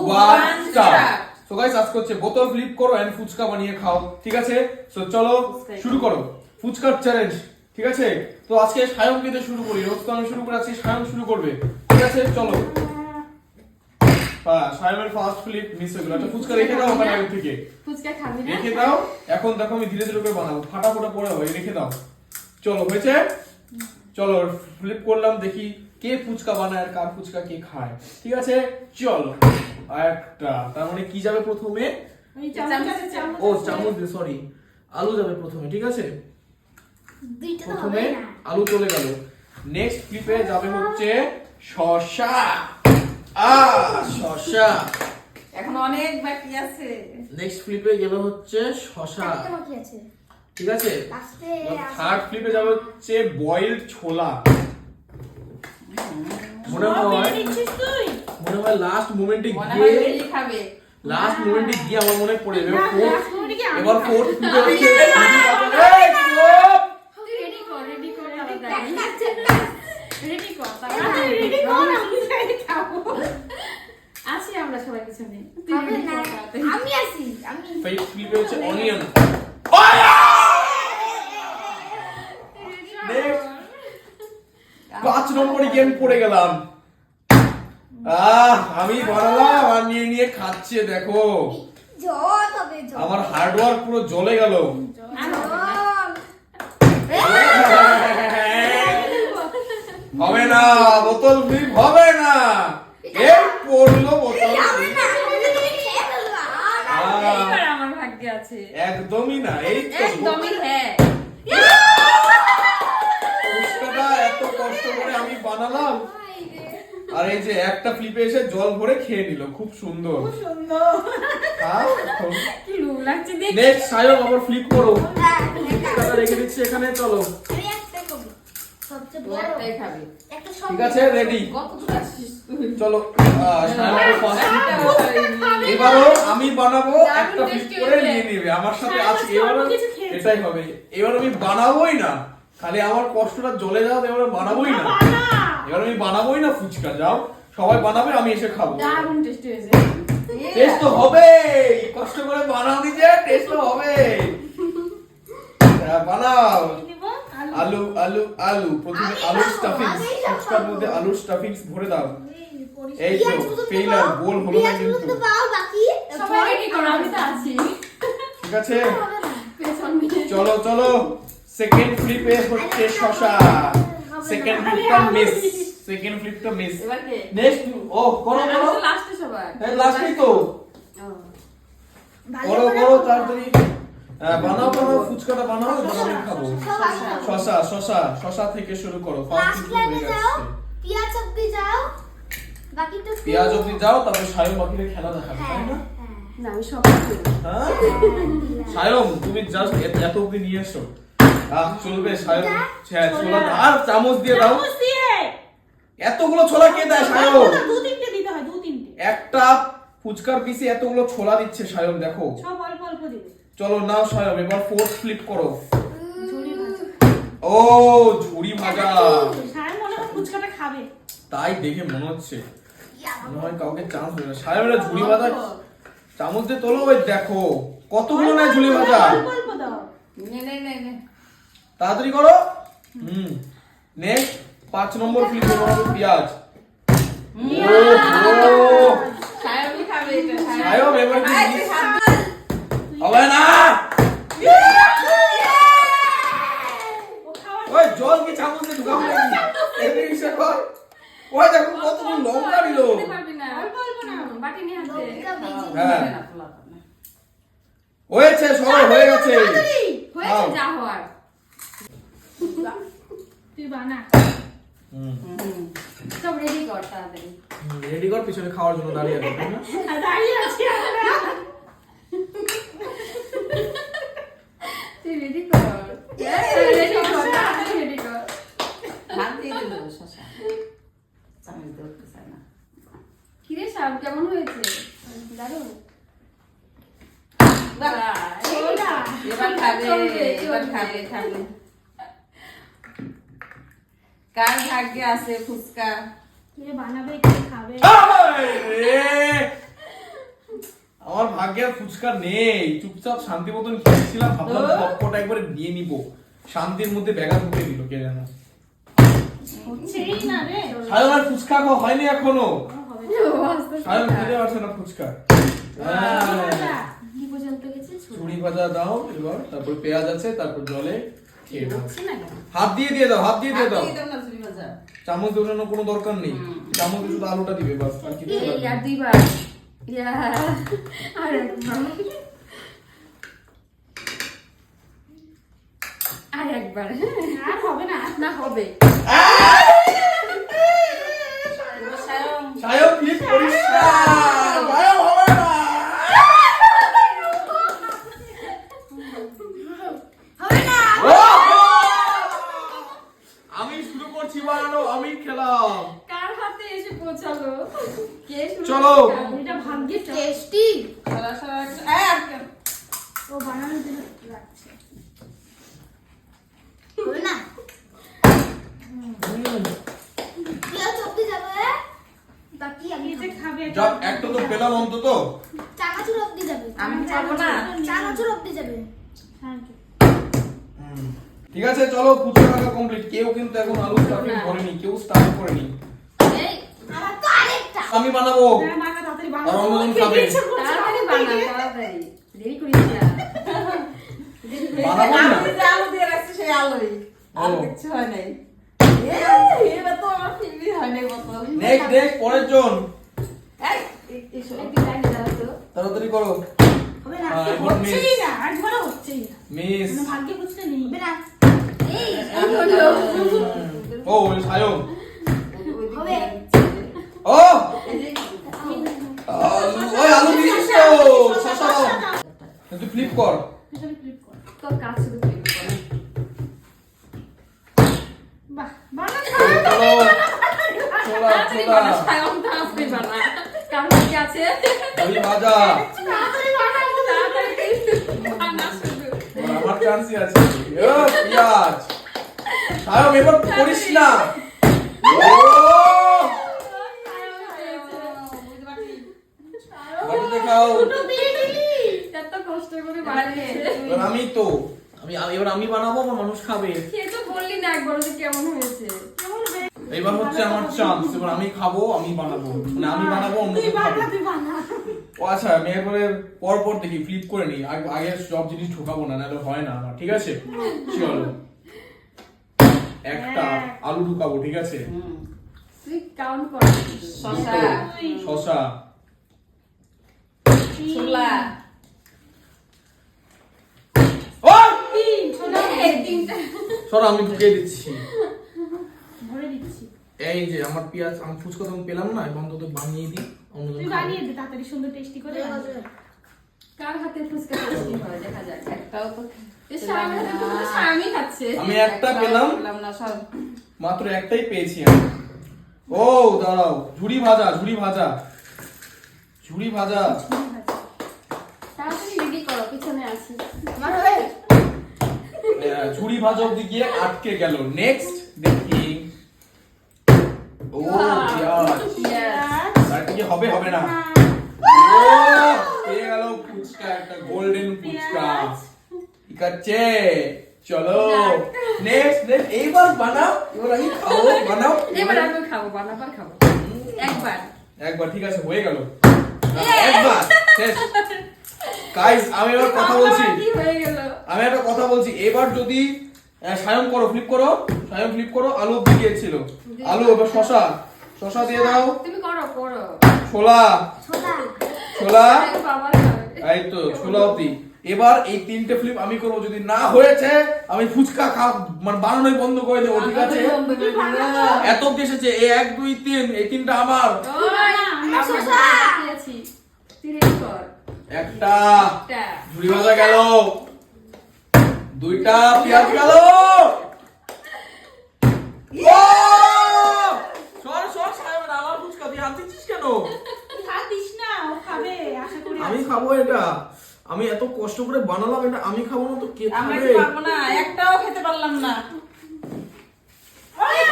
1 star. So guys আজকে হচ্ছে বোতল ফ্লিপ করো এন্ড ফুচকা বানিয়ে খাও, ঠিক আছে? সো চলো শুরু করো ফুচকার চ্যালেঞ্জ, ঠিক আছে? তো আজকে সায়নকে দিয়ে শুরু করি, রোজ তো আমি শুরু করে আছি, সায়ন শুরু করবে, ঠিক আছে? চলো। সায়নের ফার্স্ট ফ্লিপ মিস হয়ে গেল। আচ্ছা ফুচকা রেখে দাও ওখানে আগে থেকে, ফুচকা খাবি না? রেখে দাও। এখন দেখো আমি ধীরে ধীরে করে বানাবো, ফাটাফাটা পড়ে হয়, রেখে দাও। চলো হয়েছে, চলো ফ্লিপ করলাম, দেখি কে ফুচকা বানায় আর কার ফুচকা কে খায়, ঠিক আছে? চলো একটা, তার মানে কি যাবে প্রথমে? ও চামচ, সরি আলু যাবে প্রথমে, ঠিক আছে? প্রথমে আলু চলে গেল। নেক্সট ফ্লিপে যাবে হচ্ছে শসা। শসা এখন অনেক বাকি আছে। নেক্সট ফ্লিপে গেল হচ্ছে শসা, ঠিক আছে? থার্ড ফ্লিপে যাবে হচ্ছে বয়েলড ছোলা। মনে হয় লাস্ট মোমেন্টে গিয়ে আমার মনে পড়ে যাবে। এবার ফোর্থ ফ্লিপে হচ্ছে আমরা সবাই পিছনে আমি আসি, আমি ফিফথ ফ্লিপে হচ্ছে অনিয়ন। নেক্সট 5 নম্বরে গেম পড়ে গেলাম। আমি বানালাম আর নিয়ে নিয়ে খাচ্ছে, দেখো জল হবে, জল আমার হার্ড ওয়ার্ক পুরো জ্বলে গেল। হবে না, বোতল ফ্লিপ হবে না, এই পড়লো বোতল ফ্লিপ। আমার ভাগ্যে আছে। একদমই না, এই তো একদমই হ্যাঁ। ফুচকাটা এত কষ্ট করে আমি বানালাম আর এই যে একটা ফ্লিপে এসে জল ভরে খেয়ে নিল, খুব সুন্দর। কি লোভ লাগছে দেখি। নেক্সট সায়ন আবার ফ্লিপ করো, ফুচকাটা রেখে দিচ্ছি এখানে, চলো। আমি একটাই খাবো, সবচেয়ে বড় একটাই খাবি। একটা ঠিক আছে, রেডি, কতটুকু আসছিস তুই? চলো। সায়ন ফার্স্ট ফ্লিপ, এবারও আমি বানাবো, একটা ফ্লিপ করে নিয়ে নেবে আমার সাথে আজকে। এবারও এটাই হবে, এবার আমি বানাবোই না, খালি আমার কষ্টটা জ্বলে যাও, এবার বানাবোই না, এবার আমি বানাবোই না ফুচকা। যাও সবাই বানাবে, আমি এসে খাবো। দারুণ টেস্টি হয়েছে। টেস্ট তো হবে, কষ্ট করে বানাও নিজে, টেস্ট তো হবে। বানাও। আলু আলু আলু, প্রথমে আলু স্টাফিংস, ফুচকার মধ্যে আলু স্টাফিংস ভরে দাও। এই তো ফেইলার, গোল হলো না কিন্তু, বাকি সবাই রেডি করো, আমি তো আছি। ঠিক আছে? পেছন নিয়ে। চলো চলো, সেকেন্ড ফ্লিপে হচ্ছে শসা। সেকেন্ড ফ্লিপটা মিস, সেকেন্ড ফ্লিপটা মিস। এবার কে? নেক্সট ও করো আমি করো, তো লাস্টে সবার। এই লাস্টই তো, করো করো তাড়াতাড়ি। বানাও বানাও, ফুচকাটা বানাও, বানাবে খাবো। শসা শসা শসা থেকে শুরু করো, ফার্স্ট ফ্লিপ হয়ে গেছে। পিয়াজ অব্দি যাও, বাকি তো পেঁয়াজ অবধি যাও, তারপরে সায়ন বাকিরে খেলা দেখাবে, তাই না? না আমি সব খাবো। হ্যাঁ সায়ন, তুমি জাস্ট এত অবধি নিয়ে এসো। চলবে সায়ন, হ্যাঁ ছোলা দাও, আর চামচ দিয়ে দাও। এতগুলো ছোলা কে দেয় সায়ন? দু তিনটে দিতে হয়, দু তিনটে, একটা ফুচকার পিসে এতগুলো ছোলা দিচ্ছে সায়ন, দেখো। সব অল্প অল্প দিবে। চলো নাও সায়ন, এবার ফোর্থ ফ্লিপ করো। ঝুড়ি ভাজা। ও ঝুড়ি ভাজা, সায়ন মনে হয় ফুচকাটা খাবে। তাই দেখে মনে হচ্ছে, মনে হয় কাউকে চান্স দেবে না। সায়নের ঝুড়ি ভাজা চামচ দিয়ে তোলো, ওই দেখো কতগুলো না ঝুড়ি ভাজা। অল্প অল্প দাও। নে নে নে নে। তাড়াতাড়ি করো। নেক্সট 5 নম্বর ফ্লিপ হবে পেঁয়াজ। সায়নই খাবে এটা। সায়ন এবার কি আয়, তুই খাবি। হবে না? ও খাওয়ার ওই জল কি চামচ দিয়ে ঢুকাবো নাকি? এমনি হিসেব কর। ওই দেখো কতগুলো লঙ্কা দিল। খেতে পারবি না। অল্প অল্প না। বাটি নিয়ে হাতে। হ্যাঁ। না, খোলা তো না। হয়েছে, সবাই হয়ে গেছে। হয়েছে যা হওয়ার। তুই বানা। সব রেডি কর তাড়াতাড়ি। রেডি কর, পিছনে খাওয়ার জন্য দাঁড়িয়ে আছে, তাই না? আর দাঁড়িয়ে আছি আমরা। তুই রেডি কর। রেডি কর, তাড়াতাড়ি রেডি কর। হাত দিয়ে দিল শসা। চামচ ধরতে চায় না। কিরে সাব কেমন হয়েছে? দারুণ। এবার খাবে, এবার খাবে খাবে। কার ভাগ্যে আছে ফুচকা? কে বানাবে, কে খাবে? আজকে আর ফুচকা নেই, চুপচাপ শান্তি মতন খেয়েছিলাম, ভাবলাম সবকটা একবারে নিয়ে নিব, শান্তির মধ্যে ব্যাঘাত ঘটে দিল কে জানো। হচ্ছেই না রে। সায়ন আর ফুচকা খাওয়া হয়নি এখনো, হবে সায়ন খেতে পারছে না ফুচকা। না। কি পর্যন্ত গেছে? চুড়ি ভাজা দাও এবার, তারপর পেঁয়াজ আছে, তারপর জলে খেয়ে দাও। হচ্ছে না কেন? হাত দিয়ে দিয়ে দাও, হাত দিয়ে দিয়ে দাও, হাত দিয়ে দাও না চুরি ভাজা। চামচ দেওয়ার কোনো দরকার নেই, চামচ দিয়ে শুধু আলুটা দিবে বাস, আর কিছু এই লাগবে না। আর দুইবার। ইয়া আর একবার। আর একবার। আর হবে না। না হবে। সায়ন সায়ন প্লিজ করিস না, সায়ন হবে না। হবে না। আমি শুরু করছি বানানো, আমি খেলাম। কার হাতে এসে পৌঁছালো? কে শুরু চলো। করলো? এটা ভাগ্যের চাপ। টেস্টি। সারা সারা ও বানানোর জন্য রাখছে। হবে না। পেঁয়াজ অব্দি যাবে, বাকি আমি এই যে খাবে এটা- যাক একটা তো পেলাম অন্তত। চানাচুর অব্দি যাবে। আমি খাবো না। চানাচুর অব্দি যাবে। হ্যাঁ, তো। ঠিক আছে চলো, ফুচকা খাওয়া কমপ্লিট। কেউ কিন্তু এখন আলু স্টাফিং করেনি, কেউ স্টাফ করেনি। এই আমার তো আরেকটা। আমি বানাবো। হ্যাঁ, মাকে তাড়াতাড়ি বানাও। আর অন্যজন খেতে খাবে। ইচ্ছে করছে, তাড়াতাড়ি বানা, তাড়াতাড়ি। দেরি করিস না। বানাবো না। আমি যে আলু দিয়ে রাখছি সেই আলুই। আর ও। কিচ্ছু হয় নাই। এবার তো আমার ফিরবি হয় নাই মতো। নেক্সট পরের জন। এই, এই শোনো। একটু লাইনে দাঁড়াও তো। তাড়াতাড়ি করো। হবে না। এবার মিস, হচ্ছেই না, একবারও হচ্ছেই না। মিস। মানে ভাগ্যে বুঝতে নেই। হবে না। এই কি হলো? ও ওই সায়ন। হবে। ও ওই আলু দিছিস তো, শসা দাও। তুই ফ্লিপ কর। এখানে flip কর। তোর কাজ শুধু click করা। বাহ, বানাও। চলো ছোলা তাড়াতাড়ি ছোলা বানা, সায়ন তাড়াতাড়ি বানা। কার কি আছে? ওই ভাজা। তাড়াতাড়ি বানা, তাড়াতাড়ি বানা শুধু। এবার আমার চান্সই আছে। ও পেঁয়াজ সায়ন এবার করিস না। ও বাটিতে খাও। এত কষ্ট করে বানিয়েছে। এবার আমি তো এবার আমি বানাবো, আমার মানুষ খাবে। সে তো বললি না একবার যে কেমন হয়েছে। এবার হচ্ছে আমার চান্স, এবার আমি খাবো, আমি বানাবো, মানে আমি বানাবো, অন্য তুই কেউ খাবে। বানা, তুই বানা। ও আচ্ছা, আমি একবারে পর পর দেখি ফ্লিপ করে নি, আগে সব জিনিস ঢোকাবো না, নাহলে হয় না আমার, ঠিক আছে? চলো একটা আলু ঢুকাবো, ঠিক আছে? তুই কাউন্ট কর। শসা, শসা, ছোলা, ও তিন, ছোলা, এই তিনটা। সরো আমি ঢুকিয়ে দিচ্ছি। ভরে দিচ্ছি। এই যে আমার পেঁয়াজ, আমি ফুচকা তো পেলাম না, এখন অন্তত বানিয়ে দিই, অন্যজন তুই খাবে। বানিয়ে দে তাড়াতাড়ি, সুন্দর টেস্টি করে বানিয়ে দে। কার হাতে ফুচকা টেস্টি হয় দেখা যাক। একটাও তো এই সায়নের হাতে তো সায়নই খাচ্ছে। আমি একটা পেলাম, পেলাম না সব। মাত্র একটাই পেয়েছি আমি। ও দাঁড়াও, ঝুড়ি ভাজা, ঝুড়ি ভাজা, ঝুড়ি ভাজা। তাড়াতাড়ি রেডি করো, পিছনে আছি। আমার হবে। ঝুড়ি ভাজা অব্দি গিয়ে আটকে গেল। নেক্সট দেখি। ও পেঁয়াজ, Yes. আর কি হবে, হবে না। ও পেয়ে গেল ফুচকা, একটা গোল্ডেন ফুচকা। ঠিক আছে চলো নেক্সট এইবার বানাও, এবার আমি খাবো, বানাও এবার আমি খাবো, বানাবার খাবো। একবার। একবার, ঠিক আছে হয়ে গেল, একবার শেষ। গাইস আমি এবার কথা বলছি, কি হয়ে গেল? আমি একটা কথা বলছি, এবার যদি সায়ন করো, ফ্লিপ করো, সায়ন ফ্লিপ করো, আলু অব্দি গিয়েছিল, আলু, এবার শসা, শসা দিয়ে দাও, তুমি করো, করো। ছোলা, ছোলা। ছোলা, এই বাবার খাবে। এই তো ছোলা অব্দি। এবার এই তিনটে ফ্লিপ আমি করবো, যদি না হয়েছে আমি ফুচকা মানে বানানোই বন্ধ করে দেবো, ঠিক আছে? এত অব্দি এসেছে, এই 1 2 3, এই তিনটা আমার। ওই, আমার শসা। খেয়েছি। তুই রেডি কর। একটা একটা। ঝুড়ি ভাজা গেল, দুইটা পেঁয়াজ গেল। ও! সর সর সাহেব, আমার ফুচকা দিয়ে হাত দিচ্ছিস কেন? তুই হাত দিস না, ও খাবে, আশা করি আমি আছে। খাবো এটা, আমি এত কষ্ট করে বানালাম এটা, আমি খাবো না তো কে আমরা খাবে? কি পারবো না, একটাও খেতে পারলাম না। এই,